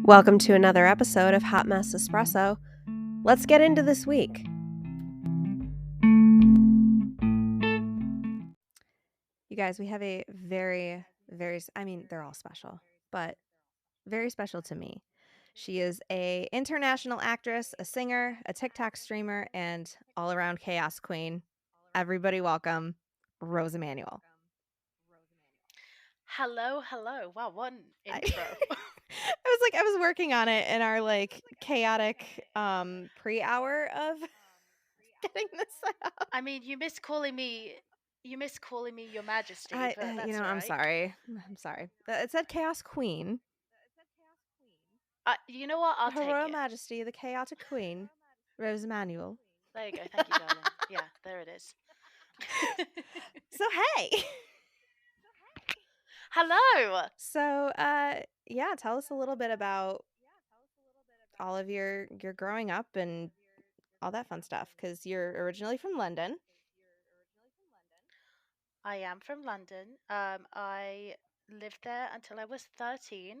Welcome to another episode of Hot Mess Espresso. Let's get into this week. You guys, we have a very, they're all special, but very special to me. She is a international actress, a singer, a TikTok streamer, and all-around chaos queen. Everybody welcome Rose Emanuel. Hello. Wow, what an I, intro. I was working on it in our chaotic pre-hour of getting this out. I mean, you miss calling me Your Majesty, but that's all I'm right. sorry. I'm sorry. It said Chaos Queen. You know what? I'll Her take Royal it. Majesty, the Chaotic Queen, Rose Emanuel. There you go. Thank you, darling. Yeah, there it is. So, hey. Hello. So, yeah, tell us a little bit about all of your growing up and all that fun stuff, because you're originally from London. I am from London. I lived there until I was 13.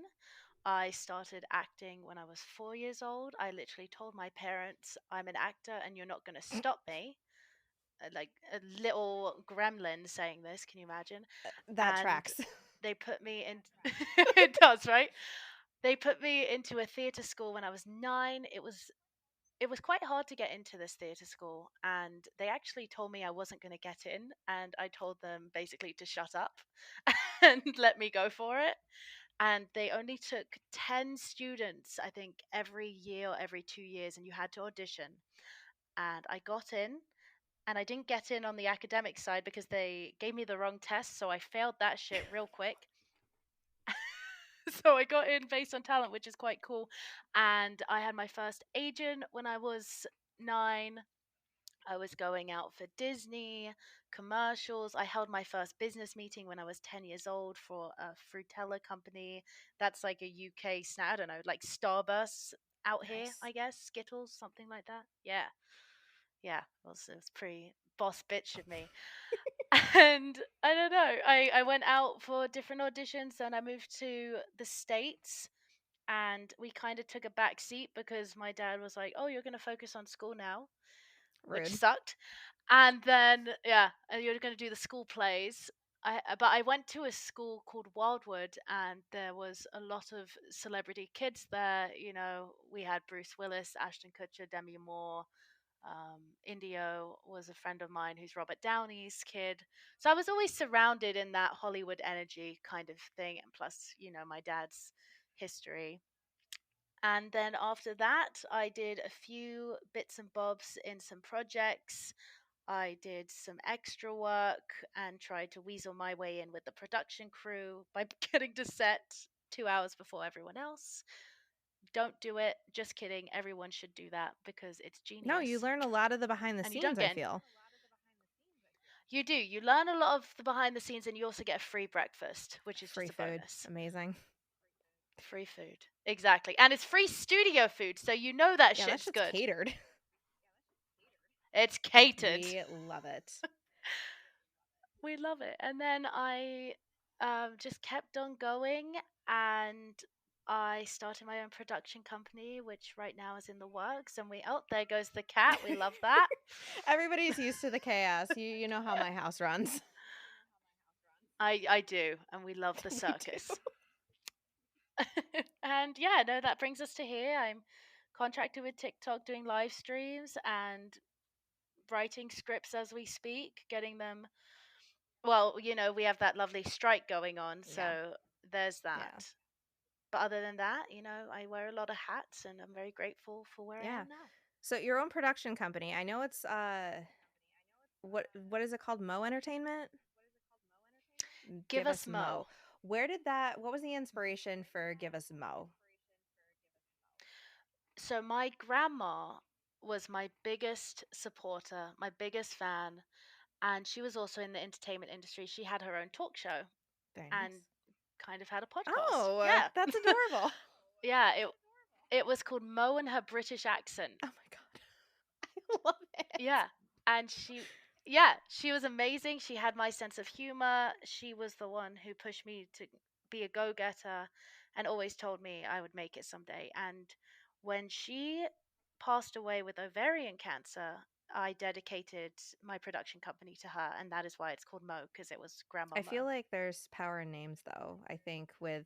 I started acting when I was 4 years old. I literally told my parents, I'm an actor and you're not going to stop me. Like a little gremlin saying this, can you imagine? That And tracks. they put me in it does, right? They put me into a theater school when I was 9. It was quite hard to get into this theater school, and they actually told me I wasn't going to get in, and I told them basically to shut up and let me go for it. And they only took 10 students, I think, every year or every 2 years, and you had to audition. And I got in, and I didn't get in on the academic side because they gave me the wrong test, so I failed that shit real quick. So I got in based on talent, which is quite cool. And I had my first agent when I was 9. I was going out for Disney commercials. I held my first business meeting when I was 10 years old for a Frutella company. That's like a UK snack, I don't know, like Starburst out here, Nice. I guess. Skittles, something like that. Yeah. Yeah. It was pretty boss bitch of me. And I don't know. I went out for different auditions and I moved to the States, and we kind of took a back seat because my dad was like, "Oh, you're going to focus on school now," which Rude. sucked. And then yeah, and you're going to do the school plays. But I went to a school called Wildwood, and there was a lot of celebrity kids there. You know, we had Bruce Willis, Ashton Kutcher, Demi Moore. Indio was a friend of mine who's Robert Downey's kid. So I was always surrounded in that Hollywood energy kind of thing. And plus, my dad's history. And then after that, I did a few bits and bobs in some projects. I did some extra work and tried to weasel my way in with the production crew by getting to set 2 hours before everyone else. Don't do it. Just kidding. Everyone should do that because it's No, you genius. learn a lot of the behind the And you scenes, don't I get feel. You do. You learn a lot of the behind the scenes, and you also get a free breakfast, which is Free just a food. bonus. Amazing. Free food. Exactly. And it's free studio food, so you know that Yeah, that shit's shit's good. catered. It's catered. We love it. We love it. And then I just kept on going, and I started my own production company, which right now is in the works. And there goes the cat. We love that. Everybody's used to the chaos. You know how my house runs. I do. And we love the We do. circus. And yeah, no, that brings us to here. I'm contracted with TikTok doing live streams and writing scripts as we speak, getting them. Well, we have that lovely strike going on, Yeah. so there's Yeah. that. But other than that, I wear a lot of hats and I'm very grateful for where I Yeah. am now. So your own production company. I know it's what is it called? Mo Entertainment? Give Give us us Mo. Mo. What was the inspiration for Give Us Mo? So my grandma was my biggest supporter, my biggest fan, and she was also in the entertainment industry. She had her own talk show Very and nice. kind of had a podcast. Oh, Yeah. that's adorable. Yeah, it was called Mo and Her British Accent. Oh my god. I love it. Yeah. And she was amazing. She had my sense of humor. She was the one who pushed me to be a go-getter. and always told me I would make it someday. And when she passed away with ovarian cancer, I dedicated my production company to her, and that is why it's called Mo, because it was Grandma I Mo. feel like there's power in names though. I think with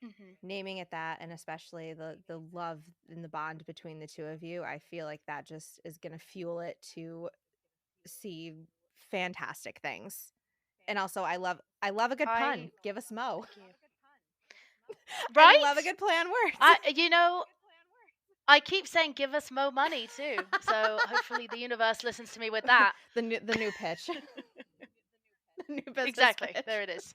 Hmm. naming it that, and especially the love and the bond between the two of you, I feel like that just is going to fuel it to see fantastic things. And also I love a good pun. I Give us Mo. thank you. I love a Right? good plan words. I you know I keep saying give us Mo money too. So hopefully the universe listens to me with that. The new pitch. The new business Exactly. pitch. There it is.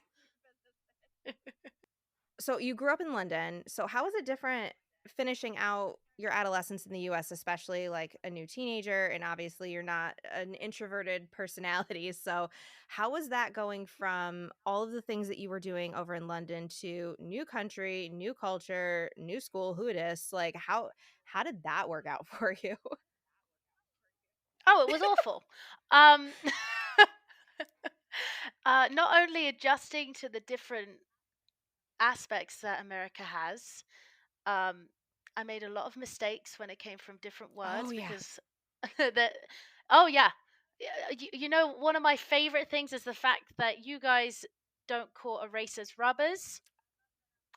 So you grew up in London. So how is it different finishing out your adolescence in the US, especially like a new teenager? And obviously you're not an introverted personality. So how was that going from all of the things that you were doing over in London to new country, new culture, new school, who it is? Like how did that work out for you? Oh, it was awful. Um not only adjusting to the different aspects that America has, um, I made a lot of mistakes when it came from different Oh words yeah. because that. Oh yeah, you know, one of my favorite things is the fact that you guys don't call erasers rubbers,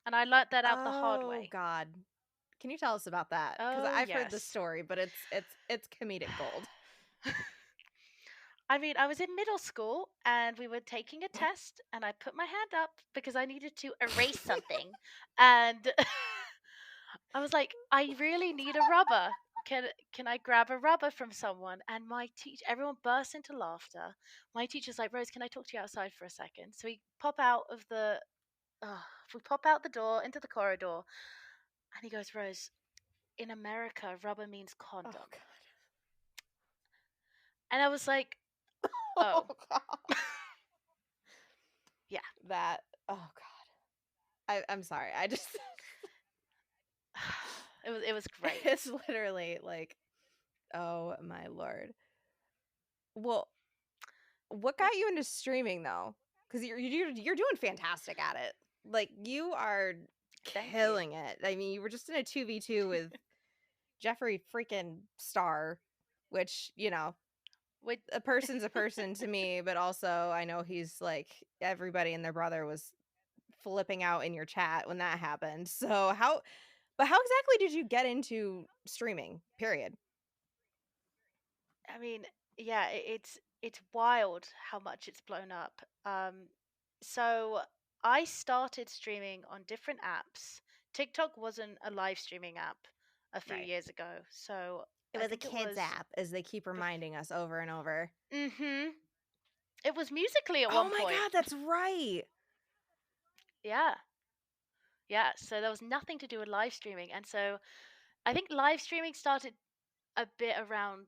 and I learnt that out the hard Oh way. God. Can you tell us about that? Because Oh I've heard this yes. story, but it's comedic gold. I mean, I was in middle school and we were taking a test, and I put my hand up because I needed to erase something. And I was like, I really need a rubber. Can I grab a rubber from someone? And my teacher, everyone burst into laughter. My teacher's like, Rose, can I talk to you outside for a second? So we pop out the door into the corridor, and he goes, Rose, in America, rubber means Oh condom. God. And I was like, Oh oh, God. yeah. That oh God. I'm sorry. I just It was it's great. literally like, oh my lord. Well, what It, got you into streaming though? Because you're doing fantastic at it. Like you are thank you. killing it. I mean, you were just in a 2v2 with Jeffrey freaking Star, which, With a person's a person to me, but also I know he's like everybody and their brother was flipping out in your chat when that happened. So how exactly did you get into streaming? Period. I mean, yeah, it's wild how much it's blown up. So I started streaming on different apps. TikTok wasn't a live streaming app a few Right. years ago, so It I was a think it kids was. app, as they keep reminding us over and over. Mm-hmm. It was Musically at Oh one my point. god, that's right. Yeah, yeah. So there was nothing to do with live streaming, and so I think live streaming started a bit around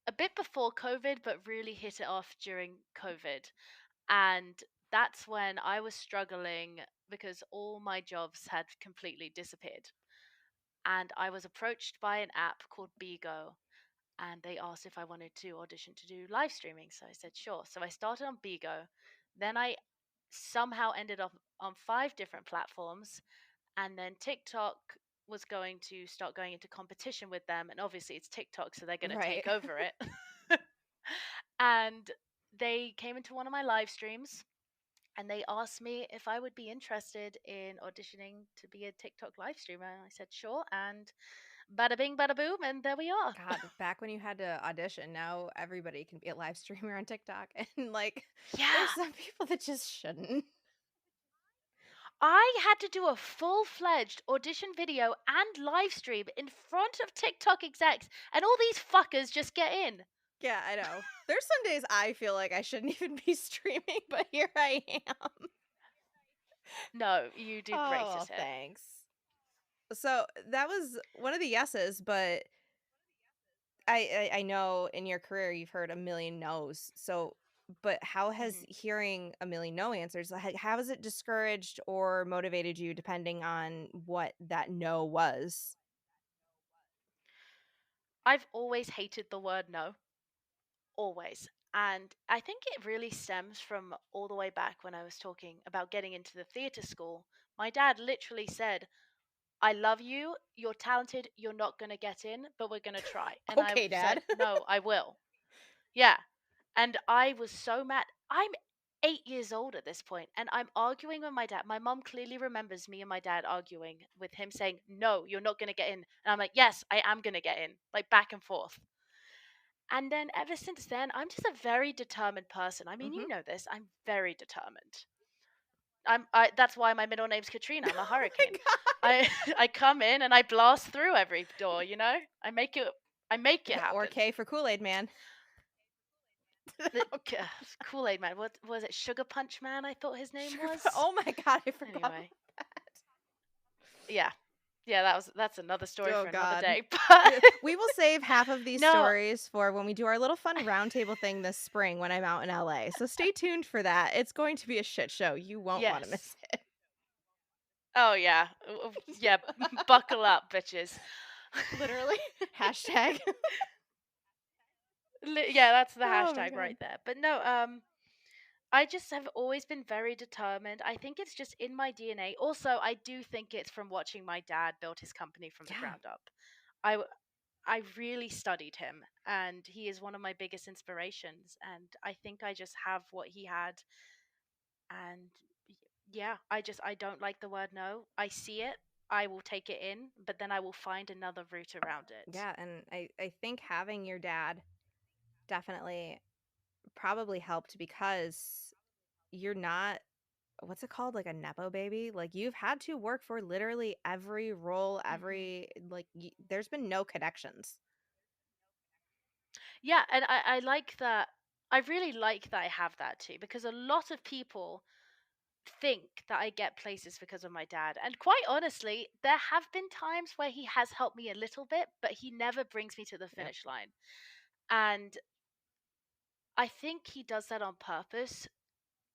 a bit before COVID, but really hit it off during COVID. And that's when I was struggling because all my jobs had completely disappeared. And I was approached by an app called Bigo, and they asked if I wanted to audition to do live streaming. So I said, sure. So I started on Bigo. Then I somehow ended up on 5 different platforms. And then TikTok was going to start going into competition with them. And obviously, it's TikTok, so they're going to Right. take over it. And they came into one of my live streams, and they asked me if I would be interested in auditioning to be a TikTok live streamer. And I said, sure. And bada bing, bada boom. And there we are. God, back when you had to audition, now everybody can be a live streamer on TikTok. And like, there's Yeah. some people that just shouldn't. I had to do a full fledged audition video and live stream in front of TikTok execs, and all these fuckers just get in. Yeah, I know. There's some days I feel like I shouldn't even be streaming, but here I am. No, you do great Oh, at it. thanks. So that was one of the yeses, but I know in your career you've heard a million no's. So, but how has Mhm. hearing a million no answers, how has it discouraged or motivated you depending on what that no was? I've always hated the word no. Always. And I think it really stems from all the way back when I was talking about getting into the theatre school. My dad literally said, I love you, you're talented, you're not going to get in, but we're going to try. And I Okay, said, Dad. no, I will. Yeah. And I was so mad. I'm 8 years old at this point, and I'm arguing with my dad. My mom clearly remembers me and my dad arguing with him saying, no, you're not going to get in. And I'm like, yes, I am going to get in, like back and forth. And then ever since then, I'm just a very determined person. I mean, Hmm. you know this. I'm very determined. That's why my middle name's Katrina. I'm a Oh my hurricane. God. I I come in and I blast through every door, you know? I make it Or happen. K for Kool-Aid Man. The Okay. Kool-Aid Man. What was it? Sugar Punch Man, I thought his name Sugar was. Oh my God, I forgot about Anyway. that. Yeah. Yeah, that's another story Oh for another God. day. But We will save half of these no, stories for when we do our little fun roundtable thing this spring when I'm out in LA. So stay tuned for that. It's going to be a shit show. You won't want to yes. miss it. Oh yeah. Yeah, buckle up, bitches. Literally. Hashtag. Yeah, that's the Oh my hashtag God. right there. But no, I just have always been very determined. I think it's just in my DNA. Also, I do think it's from watching my dad build his company from the Yeah. ground up. I w- I really studied him, and he is one of my biggest inspirations. And I think I just have what he had. And yeah, I don't like the word no. I see it, I will take it in, but then I will find another route around it. Yeah. And I think having your dad definitely probably helped because you're not what's it called? Like a nepo baby? Like you've had to work for literally every role, Hmm. there's been no connections. Yeah, and I like that. I really like that I have that too, because a lot of people think that I get places because of my dad. And quite honestly, there have been times where he has helped me a little bit, but he never brings me to the Yep. finish line. And I think he does that on purpose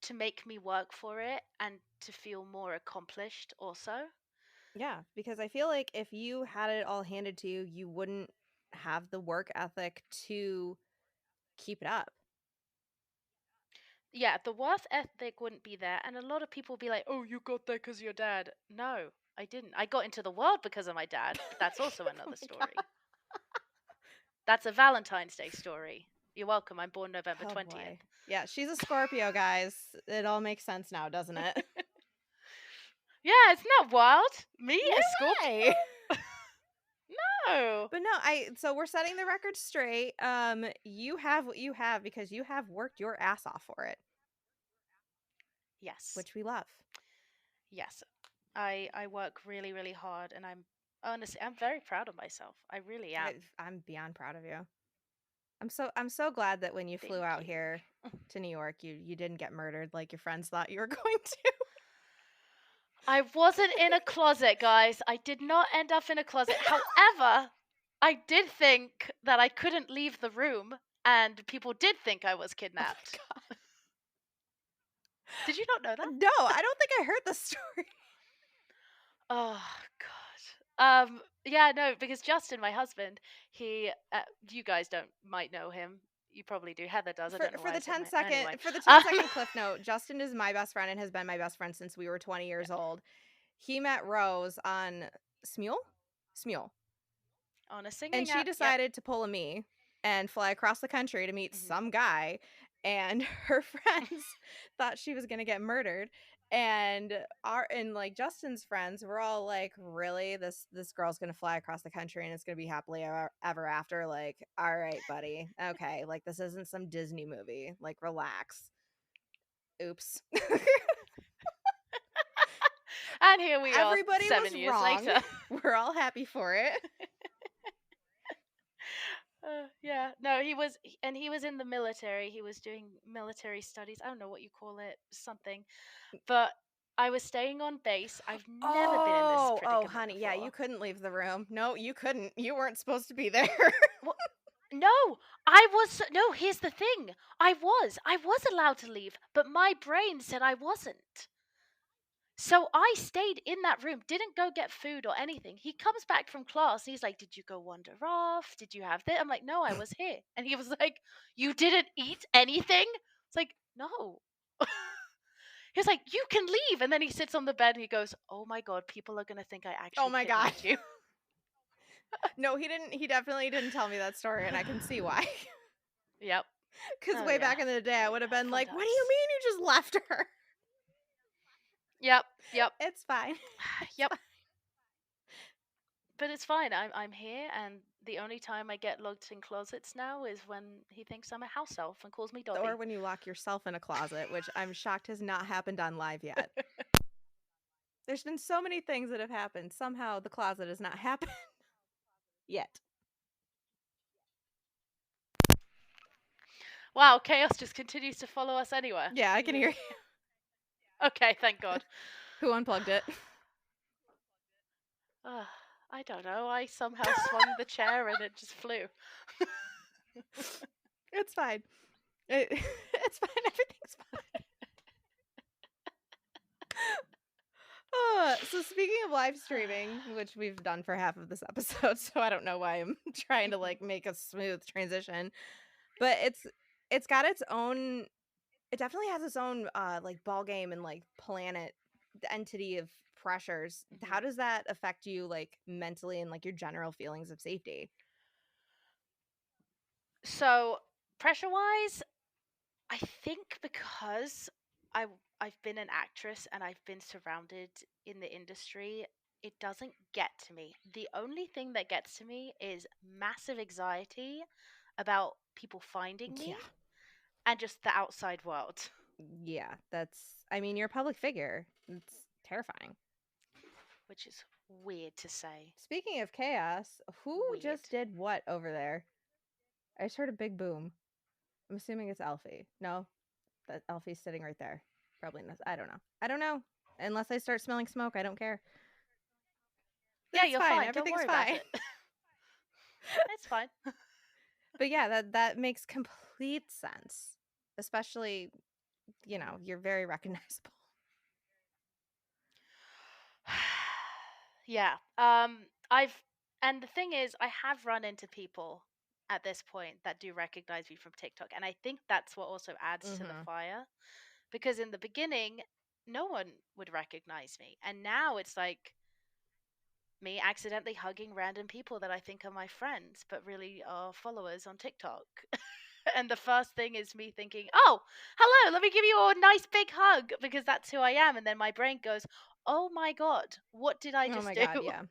to make me work for it and to feel more accomplished also. Yeah, because I feel like if you had it all handed to you, you wouldn't have the work ethic to keep it up. Yeah, the worth ethic wouldn't be there. And a lot of people would be like, oh, you got there because your dad. No, I didn't. I got into the world because of my dad, but that's also Oh another my God. story. That's a Valentine's Day story. You're welcome. I'm born November Oh 20th. boy. Yeah, she's a Scorpio, guys. It all makes sense now, doesn't it? Yeah, it's not wild. Me, No a Scorpio? way. No. But no, I so we're setting the record straight. You have what you have because you have worked your ass off for it, Yes. which we love. Yes. I work really, really hard, and I'm very proud of myself. I really am. I'm beyond proud of you. I'm so glad that when you flew Thank out you. here to New York, you didn't get murdered like your friends thought you were going to. I wasn't in a closet, guys. I did not end up in a closet. However, I did think that I couldn't leave the room, and people did think I was Oh kidnapped. my Did you not know God. that? No, I don't think I heard the story. Oh God. Yeah, no, because Justin, my husband, you guys don't might know him. You probably do. Heather does. I For don't know for why I the said 10 my second anyway. for the ten Um, second cliff note, Justin is my best friend and has been my best friend since we were 20 yeah, years old. He met Rose on Smule? Smule. on a And singing she app. Yep. decided to pull a me and fly across the country to meet Hmm. some guy, and her friends thought she was gonna get murdered. And Justin's friends were all like, "Really? This girl's gonna fly across the country and it's gonna be happily ever after? Like, all right, buddy. Okay, like this isn't some Disney movie. Like, relax." Oops. And here we are, Everybody was 7 years wrong. later. We're all happy for it. Yeah, no, and he was in the military. He was doing military studies. I don't know what you call it, something. But I was staying on base. I've never been in this Oh, predicament honey, yeah, you before. couldn't leave the room. No, you couldn't. You weren't supposed to be there. What? No, I was. No, here's the thing. I was allowed to leave, but my brain said I wasn't. So I stayed in that room, didn't go get food or anything. He comes back from class. He's like, "Did you go wander off? Did you have this?" I'm like, "No, I was here." And he was like, "You didn't eat anything?" It's like, "No." He's like, "You can leave." And then he sits on the bed and he goes, "Oh my God, people are going to think I Oh actually my god. kidnapped you." No, he didn't. He definitely didn't tell me that story, and I can see why. Yep. Because Oh, way yeah. back in the day, I Oh, would have yeah. been Fun like, "What do you times. mean you just left her?" Yep. Yep. It's fine. It's Yep. fine. But it's fine. I'm here, and the only time I get locked in closets now is when he thinks I'm a house elf and calls me Or Dobby. when you lock yourself in a closet, which I'm shocked has not happened on live yet. There's been so many things that have happened. Somehow the closet has not happened yet. Wow, chaos just continues to follow us anywhere. Yeah, I can hear You you. okay? Thank God. Who unplugged it? Uh, I don't know. I somehow swung the chair and it just flew. It's fine. It's fine. Everything's fine. So speaking of live streaming, which we've done for half of this episode, so I don't know why I'm trying to like make a smooth transition, but it's got its own it definitely has its own like ball game and like planet the entity of pressures. How Mhm. does that affect you like mentally and like your general feelings of safety? So pressure wise, I think because I've been an actress and I've been surrounded in the industry, it doesn't get to me. The only thing that gets to me is massive anxiety about people finding me Yeah. and just the outside world, Yeah, that's I mean, you're a public figure. It's terrifying. which is weird to say. Speaking of chaos, who just Weird. did what over there? I just heard a big boom. I'm assuming it's Alfie. No, that Alfie's sitting right there. Probably not. I don't know. I don't know. Unless I start smelling smoke, I don't care. Yeah, It's you're fine. fine. Don't Everything's worry about fine. it. It's fine. But yeah, that makes complete sense. Especially, Mhm. you're very recognizable. Yeah. I've and the thing is, I have run into people at this point that do recognize me from TikTok, and I think that's what also adds to the Mhm. fire because in the beginning, no one would recognize me, and now it's like me accidentally hugging random people that I think are my friends, but really are followers on TikTok. And the first thing is me thinking, "Oh, hello, let me give you a nice big hug," because that's who I am. And then my brain goes, "Oh my God, what did I Oh just my do?" god, yeah.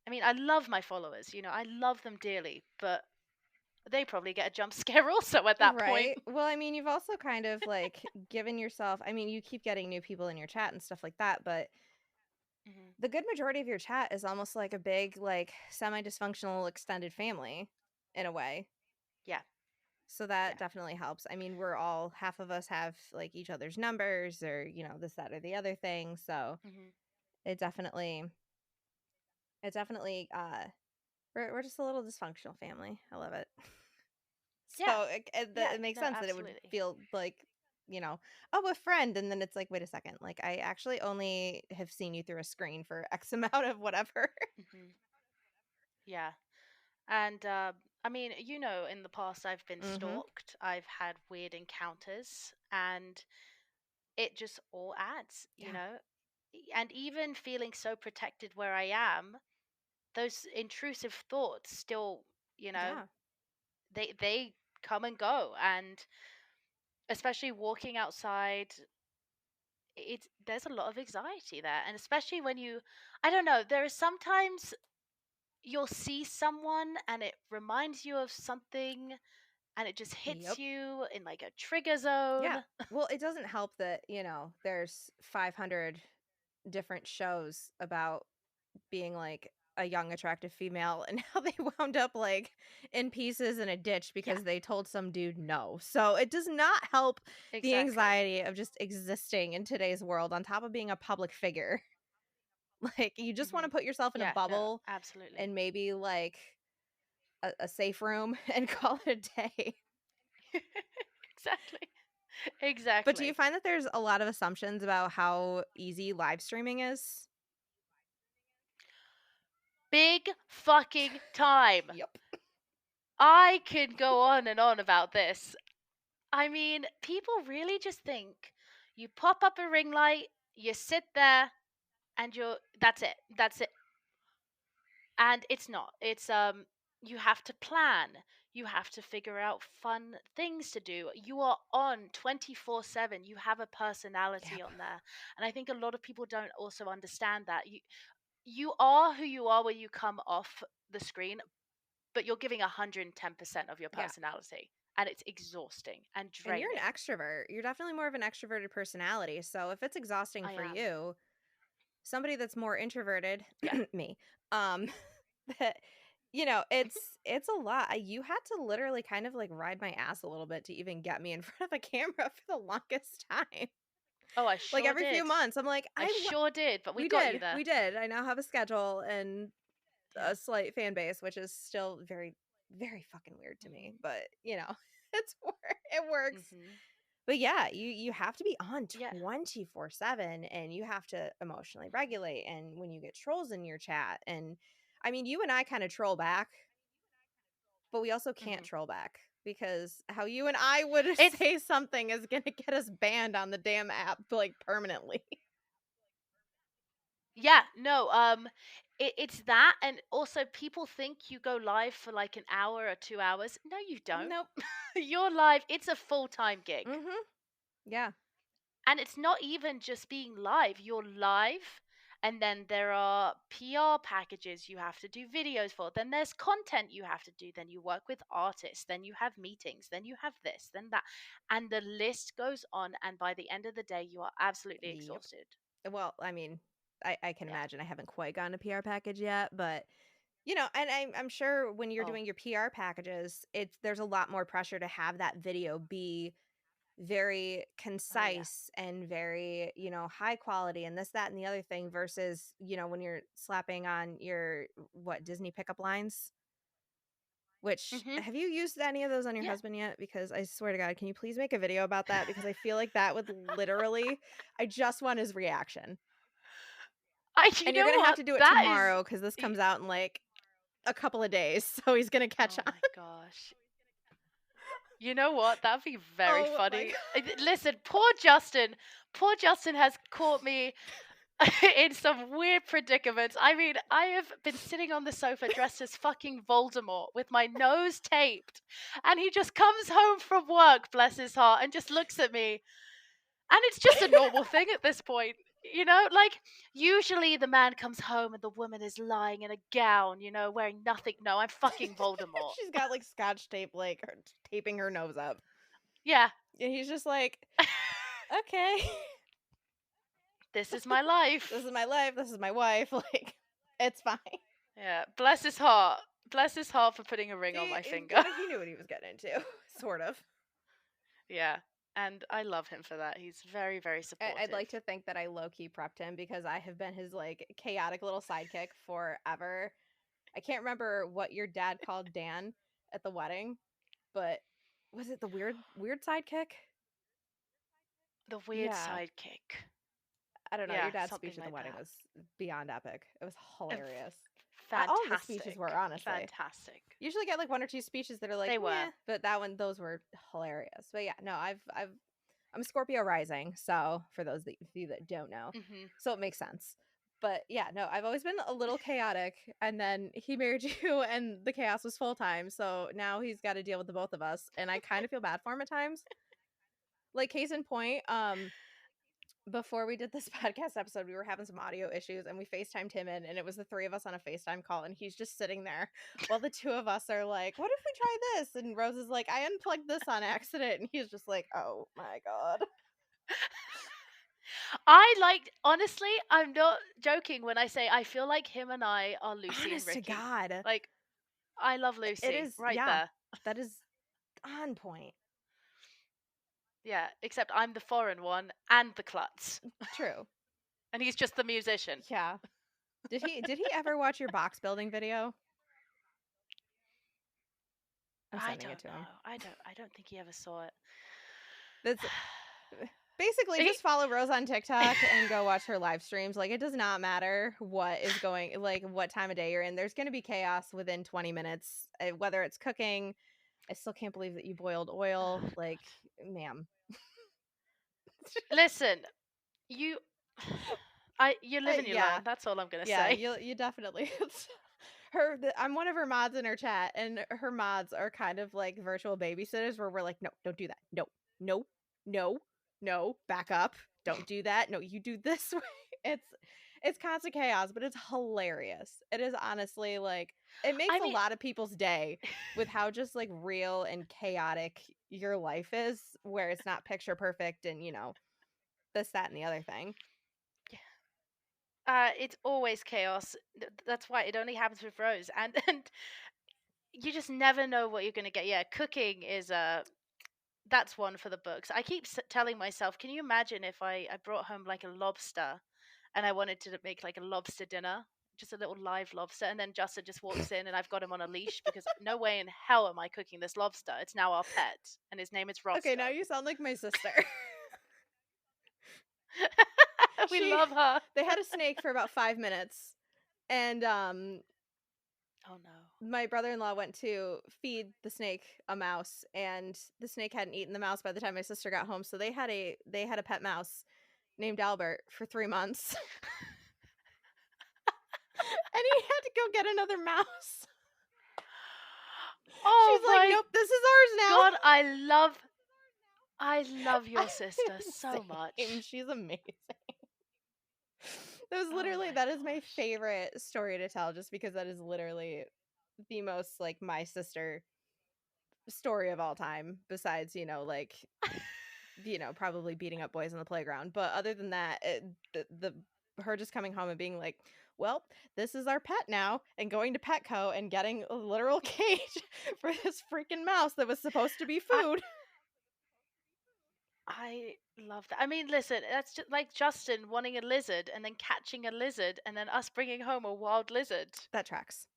I mean, I love my followers, I love them dearly, but they probably get a jump scare also at that point. Right. Well, I mean, you've also kind of like given yourself, I mean, you keep getting new people in your chat and stuff like that, but Hmm. the good majority of your chat is almost like a big, like, semi dysfunctional extended family in a way. Yeah, So that yeah. definitely helps. I mean, we're all half of us have like each other's numbers or, this, that, or the other thing. So Hmm. it definitely, it definitely, we're just a little dysfunctional family. I love it. Yeah, So yeah, it makes no, sense that it would absolutely. feel like, oh, a friend. And then it's like, wait a second. Like, I actually only have seen you through a screen for X amount of whatever. Hmm. Yeah. And I mean, in the past I've been Mm-hmm. stalked, I've had weird encounters, and it just all adds, Yeah. And even feeling so protected where I am, those intrusive thoughts still, you know, Yeah. they come and go, and especially walking outside, it's there's a lot of anxiety there, and especially when I don't know, there is sometimes you'll see someone and it reminds you of something and it just hits Yep. you in like a trigger zone. Yeah. Well, it doesn't help that, there's 500 different shows about being like a young attractive female and how they wound up like in pieces in a ditch Yeah, because they told some dude no. So it does not help the exactly. anxiety of just existing in today's world on top of being a public figure. Like you just want Hmm. to put yourself in a Yeah, no, bubble absolutely. and maybe like a safe room and call it a day. Exactly. But do you Exactly. find that there's a lot of assumptions about how easy live streaming is? Big fucking time. Yep. I could go on and on about this. I mean, people really just think you pop up a ring light, you sit there, and that's it. That's it. And it's not. It's you have to plan. You have to figure out fun things to do. You are on 24/7. You have a personality Yep. on there. And I think a lot of people don't also understand that. You are who you are when you come off the screen, but you're giving 110% of your Yeah. personality. And it's exhausting and And you're an draining. extrovert. You're definitely more of an extroverted personality. So if it's exhausting I for am. you, somebody that's more introverted, Yeah. me, um, that it's a lot. You had to literally kind of like ride my ass a little bit to even get me in front of a camera for the longest time. Oh, I Like sure every few did. months, I'm like, I sure did, but we we got you did, there. we did. I now have a schedule and Yeah. a slight fan base, which is still very, very fucking weird to me. Mhm. But it works. Mhm. But yeah, you have to be on Yeah. 24/7 and you have to emotionally regulate and when you get trolls in your chat and I mean, you and I kind of troll back, but we also can't Mhm. troll back because how you and I would It's say something is going to get us banned on the damn app like permanently. yeah, no, it's that, and also people think you go live for like an hour or 2 hours. No, you don't. Nope. You're live. It's a full-time gig. Mhm. Yeah. And it's not even just being live. You're live, and then there are PR packages you have to do videos for. Then there's content you have to do. Then you work with artists. Then you have meetings. Then you have this, then that. And the list goes on. And by the end of the day, you are absolutely Yep. exhausted. Well, I mean, I can Yeah. imagine I haven't quite gotten a PR package yet, but and I'm sure when you're Oh, doing your PR packages, there's a lot more pressure to have that video be very oh, yeah. concise and very, high quality and this, that, and the other thing versus, when you're slapping on your what Disney pickup lines. Which Hmm. have you used any of those on your Yeah. husband yet? Because I swear to God, can you please make a video about that? Because I feel like that would literally, I just want his reaction. You And you're know gonna have what? to do it That is. tomorrow because this y- comes out in like a couple of days, so he's gonna catch Oh on. my gosh. You know what? That'd be very Oh my funny. God. Listen, poor Justin. Poor Justin has caught me in some weird predicaments. I mean, I have been sitting on the sofa dressed as fucking Voldemort with my nose taped, and he just comes home from work, bless his heart, and just looks at me. And it's just a normal thing at this point. Like usually the man comes home and the woman is lying in a gown, wearing nothing. No, I'm fucking Voldemort. She's got like scotch tape, like taping her nose up. Yeah, And he's just like, okay, this is my this life. is my life. This is my wife. Like, it's fine. Yeah, bless his heart. Bless his heart for putting a ring on See, my finger. he knew what he was getting into, sort of. Yeah, and I love him for that. He's very, very I'd supportive. like to think that I low key prepped him because I have been his like chaotic little sidekick forever. I can't remember what your dad called Dan at the wedding, but was it the weird sidekick? The weird Yeah. sidekick. I don't know. Your Yeah, dad's something speech at the like wedding that. was beyond epic. It was And hilarious. All of his speeches were, fantastic. honestly. Fantastic. Usually get like one or two speeches that are like, They were. meh, but those were hilarious. But yeah, no, I'm Scorpio rising, so for those of you that don't know, Hmm. so it makes sense. But yeah, no, I've always been a little chaotic, and then he married you, and the chaos was full time. So now he's got to deal with the both of us, and I kind of feel bad for him at times. Like case in point, before we did this podcast episode, we were having some audio issues and we FaceTimed him in, and it was the three of us on a FaceTime call, and he's just sitting there while the two of us are like, what if we try this? And Rose is like, I unplugged this on accident. And he's just like, oh my God. Honestly, I'm not joking when I say I feel like him and I are Lucy and Honest to Ricky. God. Like, I love It Lucy is, right yeah, there. that is on point. Yeah, except I'm the foreign one and the klutz. True. And he's just the musician. Yeah. Did he ever watch your box building video? I'm I sending it don't to him. know. I don't think he ever saw it. That's basically He- just follow Rose on TikTok and go watch her live streams. Like, it does not matter what is going, like, what time of day you're in. There's going to be chaos within 20 minutes, whether it's cooking. I still can't believe that you boiled oil. oh Like, God. ma'am. Listen, you you live and you Yeah. learn. That's all I'm gonna Yeah, say. you definitely I'm one of her mods in her chat, and her mods are kind of like virtual babysitters where we're like, "No, don't do that. No. No. No. No. Back up. Don't do that. No, you do this way." It's constant chaos, but it's hilarious. It is honestly like it makes I a mean, lot of people's day with how just like real and chaotic your life is, where it's not picture perfect and, this, that, and the other thing. it's always chaos. That's why it only happens with Rose, and and you just never know what you're gonna get. Yeah, cooking is that's one for the books. I keep telling myself, can you imagine if I brought home like a lobster, and I wanted to make like a lobster dinner, just a little live lobster, and then Justin just walks in and I've got him on a leash because no way in hell am I cooking this lobster. It's now our pet, and his name is Okay, now Roscoe. you sound like my sister. We She love her. they had a snake for about 5 minutes, and Oh no. my brother-in-law went to feed the snake a mouse, and the snake hadn't eaten the mouse by the time my sister got home, so they had a pet mouse named Albert for 3 months. And he had to go get another mouse. Oh She's like, my "Nope, this is ours now." god, I love your sister so Same. much. She's amazing. That was Oh literally my that is my gosh. favorite story to tell, just because that is literally the most like my sister story of all time, besides, probably beating up boys on the playground. But other than that, her just coming home and being like, "Well, this is our pet now," and going to Petco and getting a literal cage for this freaking mouse that was supposed to be I food. I love that. I mean, listen, that's just like Justin wanting a lizard and then catching a lizard and then us bringing home a wild lizard. That tracks.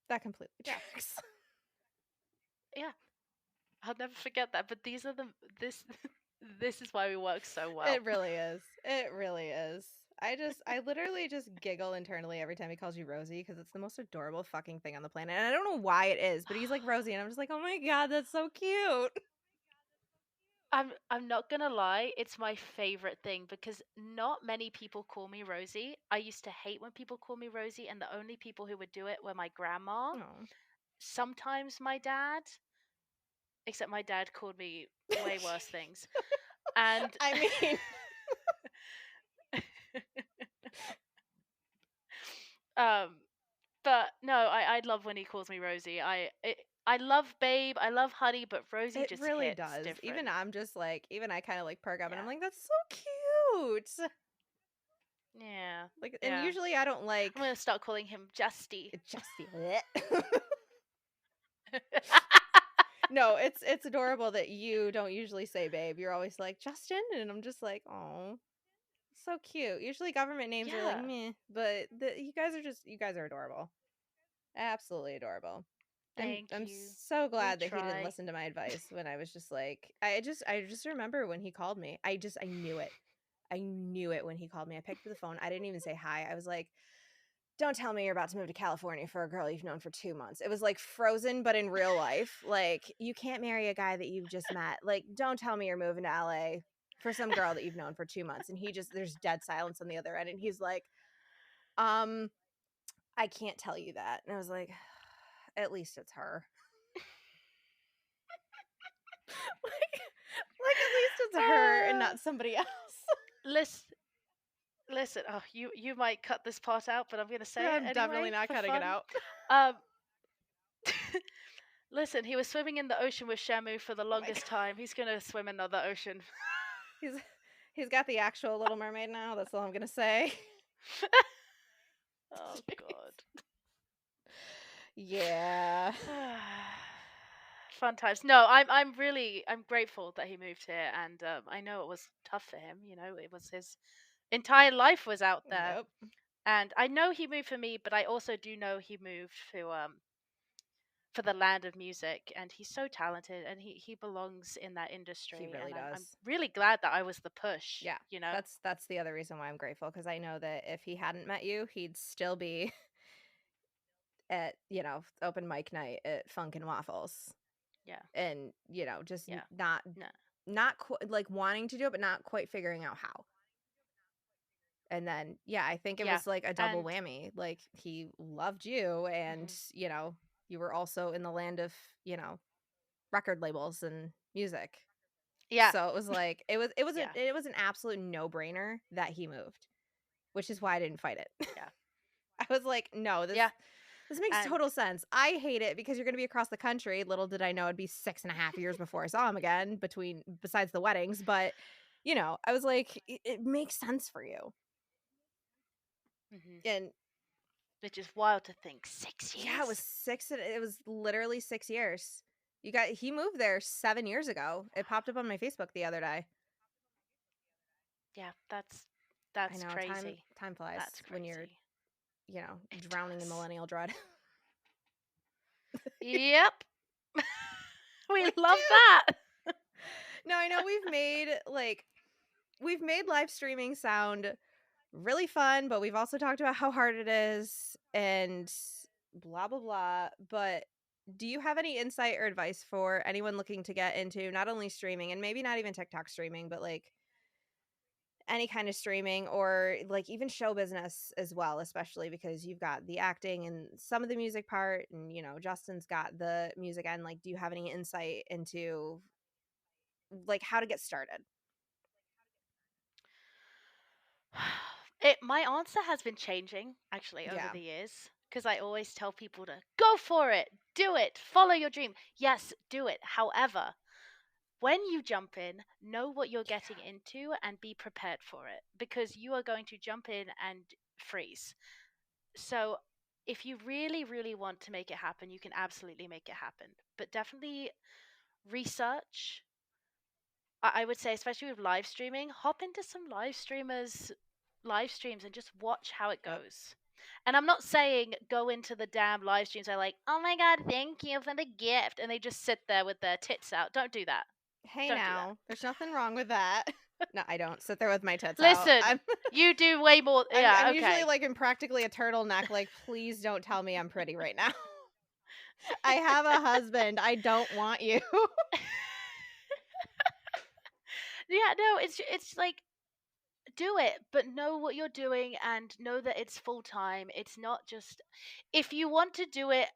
That completely Yeah. tracks. Yeah. I'll never forget that. But these are this this is why we work so well. It really is. It really is. I literally just giggle internally every time he calls you Rosie, because it's the most adorable fucking thing on the planet. And I don't know why it is, but he's like Rosie, and I'm just like, oh my God, that's so cute. I'm not gonna lie, it's my favorite thing because not many people call me Rosie. I used to hate when people call me Rosie, and the only people who would do it were my grandma, Oh. sometimes my dad, except my dad called me way worse things. And I mean, um but no, I love when he calls me Rosie. I love Babe, I love Honey, but Rosie it just really hits does. different. Even I kind of like perk up and I'm Yeah. like, that's so cute. Yeah. Like, and Yeah. usually I don't I'm like gonna start calling him Justy. Justy. No, it's adorable that you don't usually say babe. You're always like Justin, and I'm just like, oh, so cute. Usually government names are like Yeah. meh, but you guys are adorable. Absolutely adorable. Thank I'm you. so We glad that he didn't try. listen to my advice when I was just like I just remember when he called me. I knew it. I knew it when he called me. I picked up the phone. I didn't even say hi. I was like, "Don't tell me you're about to move to California for a girl you've known for 2 months." It was like Frozen, but in real life. Like, you can't marry a guy that you've just met. Like, don't tell me you're moving to LA for some girl that you've known for 2 months. And there's dead silence on the other end. And he's like, um, I can't tell you that. And I was like, at least it's her. like at least it's her and uh, not somebody else. listen, listen. Oh, you might cut this part out, but I'm gonna say it I'm definitely anyway not for cutting it fun. out. Um, listen, he was swimming in the ocean with Shamu for the Oh my longest God. time. He's gonna swim in another ocean. He's he's got the actual Little Mermaid now. That's all I'm gonna say. Oh God. Yeah. Fun times. No, I'm grateful that he moved here, and I know it was tough for him. You know, it was his entire life was out there, Yep. and I know he moved for me, but I also do know he moved to for the land of music, and he's so talented, and he belongs in that He industry, really and I'm does. really glad that I was the push, Yeah. you know? That's the other reason why I'm grateful, because I know that if he hadn't met you, he'd still be at, open mic night at Funk and Waffles, Yeah. and, just Yeah. No. not like wanting to do it, but not quite figuring out how. And then, yeah, I think it Yeah. was like a double And whammy. Like he loved you, and, mhm. you were also in the land of, you know, record labels and music. Yeah. So it was like Yeah. it was an absolute no-brainer that he moved, which is Mhm. why I didn't fight it. Yeah. I was like, "No, Yeah. this makes And total sense. I hate it because you're gonna be across the country." Little did I know it'd be 6.5 years before I saw him again, besides the weddings, but, I was like, "It makes sense for you." mhm. And Which is wild to think. 6 yeah, years? it was literally 6 years. He moved there 7 years ago. It popped up on my Facebook the other day. Yeah, I that's know, time crazy. time flies That's when you're, crazy. It drowning in does. millennial dread. Yep. We We love do. that. No, I know we've made live streaming sound really fun, but we've also talked about how hard it is and blah blah blah. But do you have any insight or advice for anyone looking to get into not only streaming, and maybe not even TikTok streaming, but like any kind of streaming, or like even show business as well, especially because you've got the acting and some of the music part, and Justin's got the music end. Like, do you have any insight into like how to get started? My answer has been changing actually over Yeah. the years because I always tell people to go for it, do it, follow your dream. Yes, do it. However, when you jump in, know what you're getting into and be prepared for it because you are going to jump in and freeze. So, if you really, really want to make it happen, you can absolutely make it happen. But definitely research. I would say, especially with live streaming, hop into some live streams and just watch how it Yep. goes. And I'm not saying go into the damn live streams. I like, oh my god, thank you for the gift, and they just sit there with their tits out. Don't do that. Hey, Don't do that. now, there's nothing wrong with that. No, I don't sit there with my tits out. Listen, you do way more. I'm Yeah, usually okay. like in practically a turtleneck. Like, please don't tell me I'm pretty right now. I have a husband. I don't want you. Yeah, no, it's like do it, but know what you're doing and know that it's full time. It's not just if you want to do it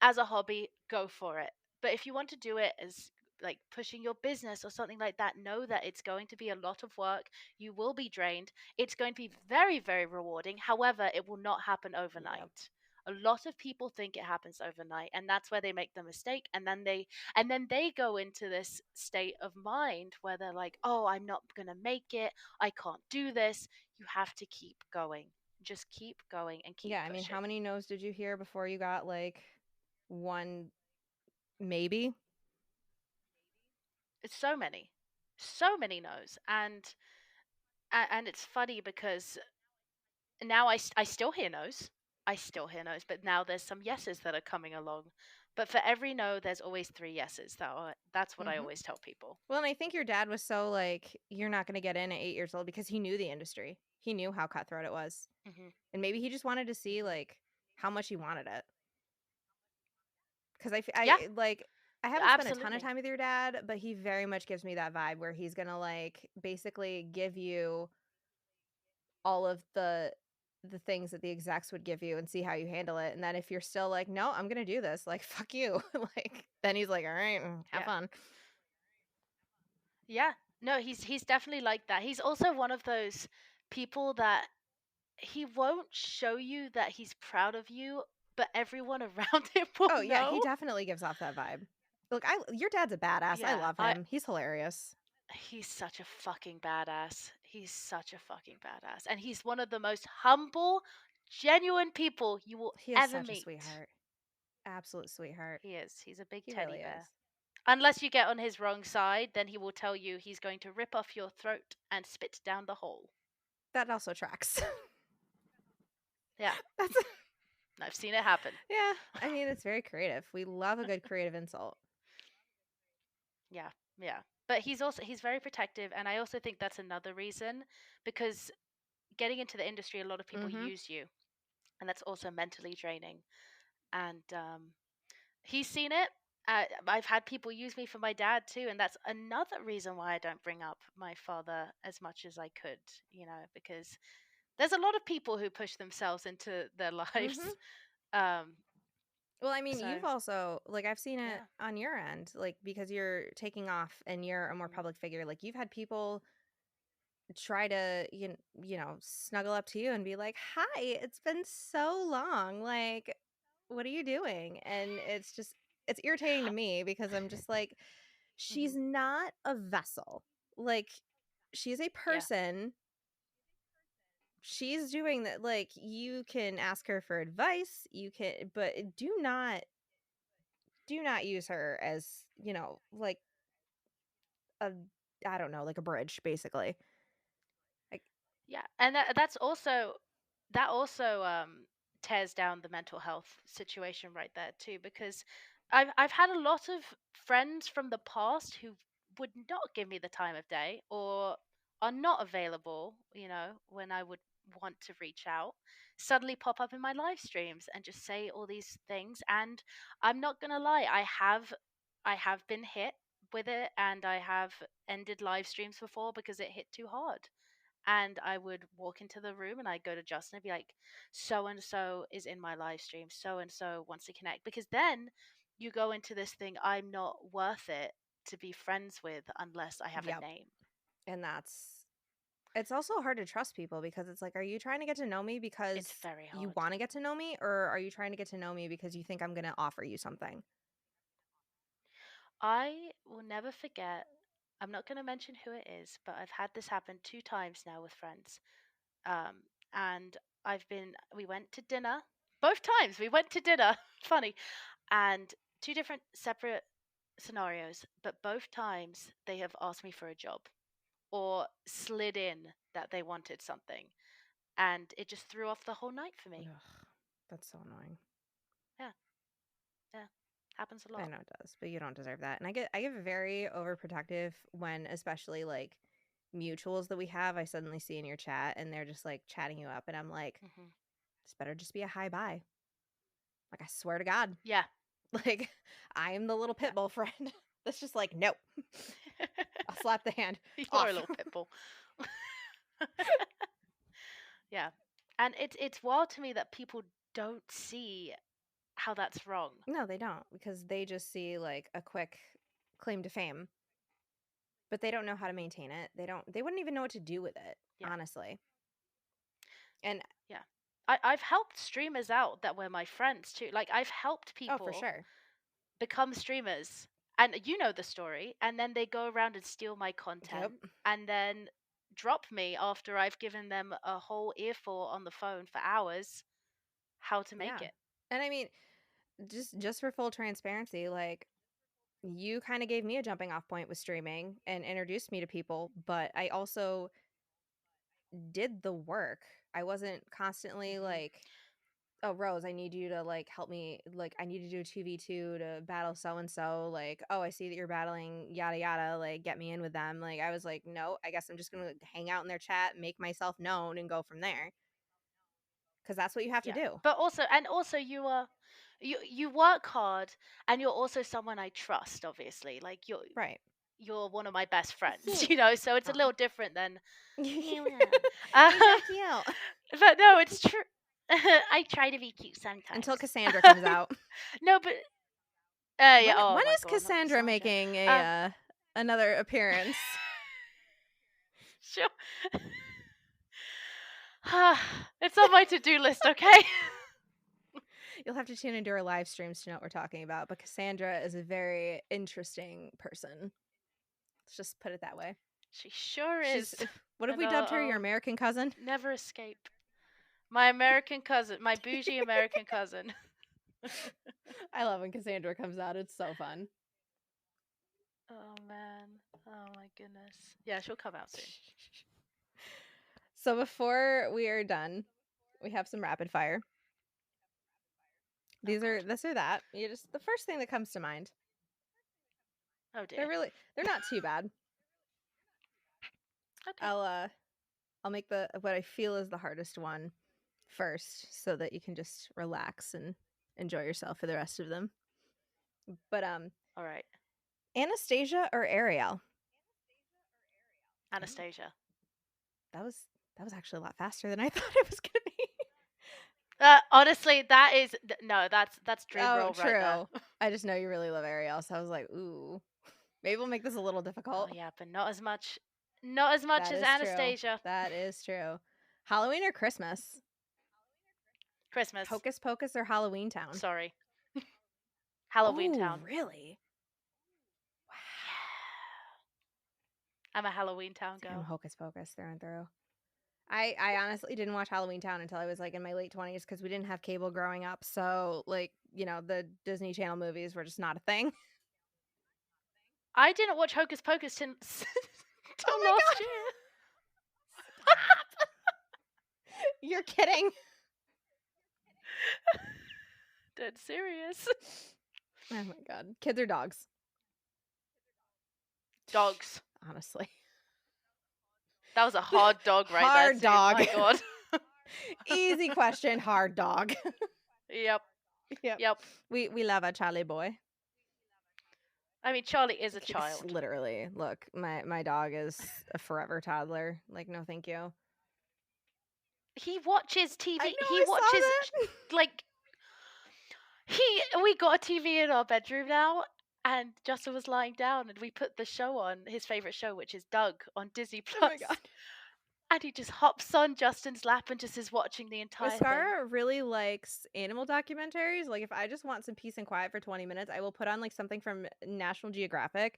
as a hobby, go for it. But if you want to do it as like pushing your business or something like that, know that it's going to be a lot of work. You will be drained. It's going to be very, very rewarding. However, it will not happen Yep. overnight. A lot of people think it happens overnight, and that's where they make the mistake. And then they go into this state of mind where they're like, "Oh, I'm not gonna make it. I can't do this." You have to keep going. Just keep going and keep Yeah, I mean, how pushing. many no's did you hear before you got like one maybe? It's so many no's, and it's funny because now I still hear no's. I still hear no's, but now there's some yeses that are coming along. But for every no, there's always three yeses. That's what I Hmm. always tell people. Well, and I think your dad was so like, you're not going to get in at 8 years old because he knew the industry. He knew how cutthroat it was. Hmm. And maybe he just wanted to see Hmm. like how much he wanted it. Because Yeah, I haven't spent a ton of absolutely. time with your dad, but he very much gives me that vibe where he's gonna like basically give you all of the things that the execs would give you and see how you handle it. And then if you're still like, no, I'm gonna do this, like fuck you, like then he's like, all right, have Yeah. fun. Yeah. No, he's definitely like that. He's also one of those people that he won't show you that he's proud of you, but everyone around him will Oh yeah, he know. definitely gives off that vibe. Look, I your dad's a badass. I Yeah, love I him. He's hilarious. he's such a fucking badass. He's such a fucking badass. And he's one of the most humble, genuine people you will He is ever such a meet. sweetheart. Absolute sweetheart. He is. He's a big He teddy really bear. is. Unless you get on his wrong side, then he will tell you he's going to rip off your throat and spit down the hole. That also tracks. Yeah. That's I've seen it happen. Yeah, I mean, it's very creative. We love a good creative insult. Yeah, yeah. But he's very protective, and I also think that's another reason because getting into the industry, a lot of people Mhm. use you, and that's also mentally draining. And he's seen it. I've had people use me for my dad too, and that's another reason why I don't bring up my father as much as I could, because there's a lot of people who push themselves into their Mhm. lives. Um, Well, I mean, so you've also like I've seen it yeah. on your end, like because you're taking off and you're a more Mhm. public figure. Like you've had people try to snuggle up to you and be like, "Hi, it's been so long. Like, what are you doing?" And it's irritating to me because I'm just like, she's Mhm. not a vessel. Like, she's a Yeah. person. She's doing that. Like, you can ask her for advice. You can, but do not use her as like a I don't know, like a bridge, basically. Like, Yeah, and that also tears down the mental health situation right there too, because I've had a lot of friends from the past who would not give me the time of day or are not available, when I would want to reach out, suddenly pop up in my live streams and just say all these things. And I'm not gonna lie, I have been hit with it, and I have ended live streams before because it hit too hard, and I would walk into the room and I'd go to Justin and be like, so and so is in my live stream, so and so wants to connect. Because then you go into this thing, I'm not worth it to be friends with unless I have a yep. name. And it's also hard to trust people because it's like, are you trying to get to know me It's because very you hard. want to get to know me, or are you trying to get to know me because you think I'm going to offer you something? I will never forget, I'm not going to mention who it is, but I've had this happen 2 times now with friends. Um, and we went to dinner. Both times we went to dinner. Funny. And two different separate scenarios, but both times they have asked me for a job or slid in that they wanted something, and it just threw off the whole night for me. Ugh, that's so annoying. Yeah, yeah, happens a I lot. know it does, but you don't deserve that. And I get very overprotective when, especially like mutuals that we have, I suddenly see in your chat and they're just like chatting you up, and I'm like, Hmm. this better just be a hi bye. Like, I swear to God. Yeah, Like, I am the little yeah. pit bull friend that's just like, nope. I'll slap the hand You're a off. little pit bull. Yeah, and it's wild to me that people don't see how that's wrong. No, they don't, because they just see like a quick claim to fame, but they don't know how to maintain it. They wouldn't even know what to do with it, Yeah, honestly. And yeah. I've helped streamers out that were my friends too. Like, I've helped oh, for people sure. become streamers, and you know the story, and then they go around and steal my Yep. content and then drop me after I've given them a whole earful on the phone for hours how to make Yeah. it. And I mean, just for full transparency, like, you kind of gave me a jumping off point with streaming and introduced me to people, but I also did the work. I wasn't constantly Hmm. like, "Oh, Rose, I need you to like help me. Like, I need to do a 2v2 to battle so and so. Like, oh, I see that you're battling yada yada. Like, get me in with them." Like, I was like, no, I guess I'm just gonna hang out in their chat, make myself known, and go from there. Because that's what you have to Yeah, do. but also you work hard, and you're also someone I trust, obviously. Like, Right. you're one of my best friends, Yeah. so it's a Aw. little different than uh, He's so cute. but no, it's true. I try to be cute Until sometimes. Cassandra comes out. No, but yeah. Oh When my is god, not Cassandra Cassandra. making a Um, another appearance? sure. It's on my to-do list. Okay. You'll have to tune into our live streams to know what we're talking about. But Cassandra is a very interesting person. Let's just put it that way. She sure She's is, what have and we dubbed her? Your American cousin? never escape. My American cousin, my bougie American cousin. I love when Cassandra comes out. It's so fun. Oh man. Oh my goodness. Yeah, she'll come out soon. So before we are done, we have some rapid fire. Oh These are God. this or that. You just the first thing that comes to mind. Oh dear. They're not too bad. Okay. I'll uh I'll make the what I feel is the hardest one first so that you can just relax and enjoy yourself for the rest of them. But All right. Anastasia or Ariel? Oh, Anastasia. that was that was actually a lot faster than I thought it was gonna be. Honestly, that is no. That's dream Oh, roll right there. true. I just know you really love Ariel, so I was like, ooh, maybe we'll make this a little Oh difficult. yeah, but not as much. Not as much That as is true. Anastasia. That is true. Halloween or Christmas? Christmas. Hocus Pocus or Halloween Town? Sorry. Halloween Oh, Town. really? Yeah. I'm a Halloween Town I'm girl. Hocus Pocus through and through. I honestly didn't watch Halloween Town until I was like in my late 20s because we didn't have cable growing up. So like, the Disney Channel movies were just not a thing. I didn't watch Hocus Pocus since Oh till my last god. year. Stop. You're kidding. Dead serious. Oh my god. Kids or dogs? Dogs. Honestly. That was a hard dog right there Hard too. dog. My God. Easy question, hard dog. Yep. Yep. Yep. We love a Charlie boy. I mean, Charlie is a It's child. literally, look, my dog is a forever toddler. Like, no, thank you. He watches I TV. know, He I saw watches that. like we got a TV in our bedroom now, and Justin was lying down, and we put the show on his favorite show, which is Doug on Disney Oh my god. Plus, and he just hops on Justin's lap and just is watching the entire thing. Oscara really likes animal documentaries. Like, if I just want some peace and quiet for 20 minutes, I will put on like something from National Geographic.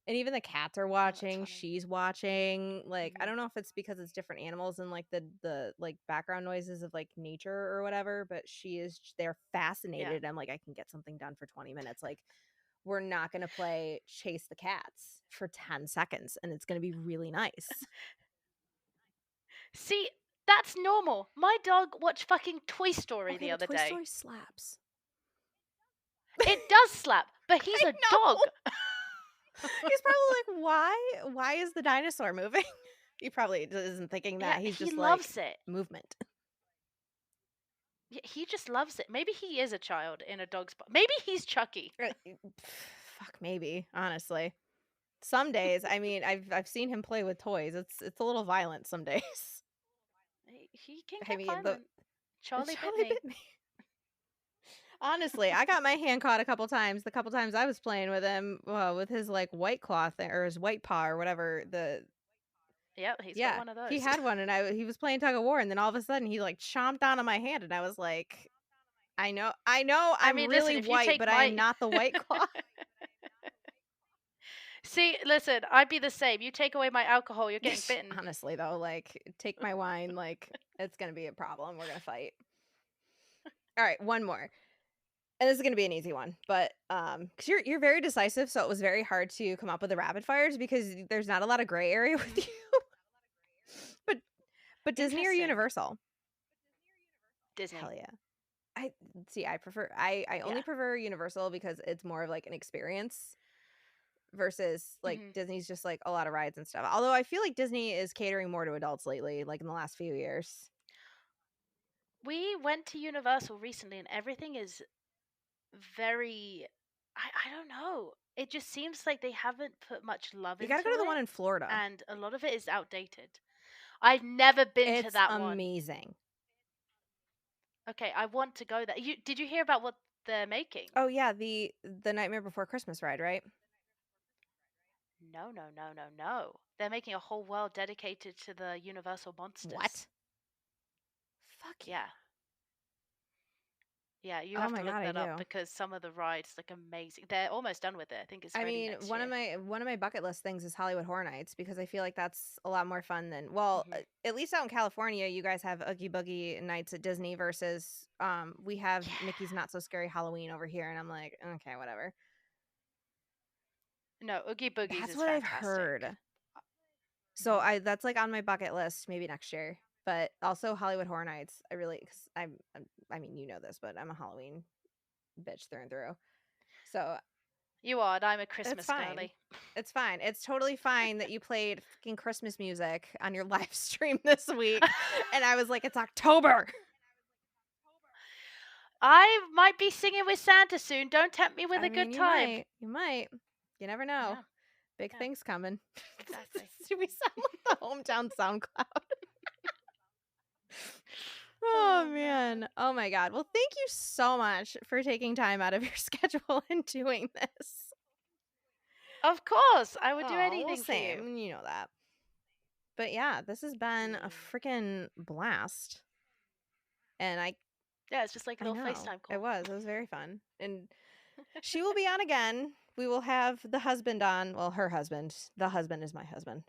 And even the cats are Oh, that's watching, funny. she's watching. Like, I Hmm. don't know if it's because it's different animals and like the like background noises of like nature or whatever, but they're Yeah. fascinated. I'm like, I can get something done for 20 minutes. Like, we're not gonna play chase the cats for 10 seconds and it's gonna be really nice. See, that's normal. My dog watched fucking Toy Story Okay, the but other Toy day. Story slaps. It does slap, but I he's a know. dog. He's probably like, why is the dinosaur moving? He probably isn't thinking Yeah, that. He's he just like loves it. movement. Yeah, he just loves it. Maybe he is a child in a dog's body. Maybe he's Chucky. Fuck, maybe, honestly. Some days, I mean, I've seen him play with toys. It's a little violent some days. He can I get mean, violent. the Charlie bit Charlie me. bit me. Honestly, I got my hand caught a couple times. The couple times I was playing with him, well, with his like white claw thing or his white paw or whatever. Yep, he's got Yeah, one of he those. had one, and he was playing tug of war, and then all of a sudden he like chomped down on my hand, and I was like, I know, I I'm mean, listen, really if you white, take but I am my not the white claw. See, listen, I'd be the same. You take away my alcohol, you're getting bitten. Honestly, though, like take my wine, like it's gonna be a problem. We're gonna fight. All right, one more. And this is going to be an easy one, but cuz you're very decisive, so it was very hard to come up with the rapid fires because there's not a lot of gray area with Mhm. you. but but Disney or Interesting. Universal? Disney. Hell yeah. I see I only Yeah. prefer Universal because it's more of like an experience versus like Hmm. Disney's just like a lot of rides and stuff. Although I feel like Disney is catering more to adults lately, like in the last few years. We went to Universal recently, and everything is very. I don't know. It just seems like they haven't put much love You got to go into to the one it, in Florida. and a lot of it is outdated. I've never been to It's that one. amazing. Okay, I want to go there. Did you hear about what they're making? Oh yeah, the Nightmare Before Christmas ride, right? No, no, no, no, no. They're making a whole world dedicated to the Universal monsters. What? Fuck yeah. Yeah. Yeah, you Oh have to my look god, I that up do. because some of the rides look amazing. They're almost done with it. I think it's I ready mean, next year. one of my bucket list things is Hollywood Horror Nights because I feel like that's a lot more fun than Hmm. at least out in California, you guys have Oogie Boogie nights at Disney versus we have Yeah. Mickey's Not So Scary Halloween over here, and I'm like, okay, whatever. No, Oogie Boogies That's is what I've fantastic. heard. So Hmm. I that's like on my bucket list, maybe next year. But also Hollywood Horror Nights. I really, cause I mean, you know this, but I'm a Halloween. bitch through and through. So You are, and I'm a it's Christmas fine. girly. It's fine. It's totally fine that you played fucking Christmas music on your live stream this week. And I was like, it's October. I might be singing with Santa soon. Don't tempt me with I a good mean, you time. might. You might. You never know. Yeah, Big yeah, things coming. exactly. Do we sound like the hometown SoundCloud? Oh, Oh man. man. Oh, my God. Well, thank you so much for taking time out of your schedule and doing this. Of course, I would do Oh, well, anything for you. same. You know that. But yeah, this has been a Mm. freaking blast. And Yeah, it's just like a I little know FaceTime it call. was. It was very fun. And she will be on again. We will have the husband on. Well, her husband. The husband is my husband.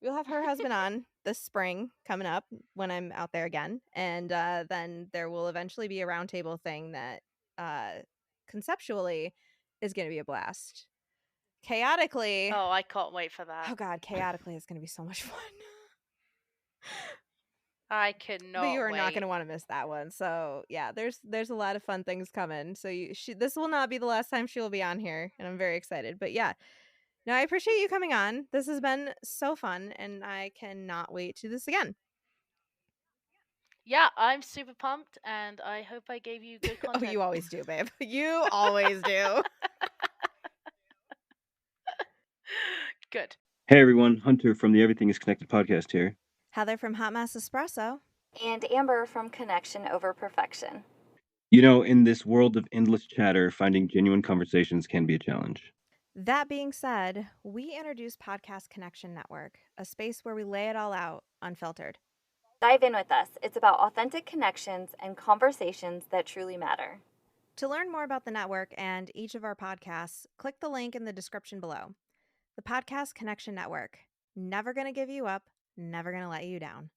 We'll have her husband on this spring coming up when I'm out there again. And then there will eventually be a roundtable thing that conceptually is going to be a blast. Chaotically, Oh, I can't wait for that. oh God, chaotically is going to be so much fun. I But you cannot are not going wait. to want to miss that one. So yeah, there's a lot of fun things coming. So this will not be the last time she will be on here, and I'm very excited. But yeah, no, I appreciate you coming on. This has been so fun, and I cannot wait to do this again. Yeah, I'm super pumped, and I hope I gave you good Oh, content. you always do, babe. You always do. Good. Hey everyone, Hunter from the Everything is Connected podcast here. Heather from Hot Mess Espresso. And Amber from Connection Over Perfection. You know, in this world of endless chatter, finding genuine conversations can be a challenge. That being said, we introduce Podcast Connection Network, a space where we lay it all out unfiltered. Dive in with us. It's about authentic connections and conversations that truly matter. To learn more about the network and each of our podcasts, click the link in the description below. The Podcast Connection Network. Never going to give you up, never going to let you down.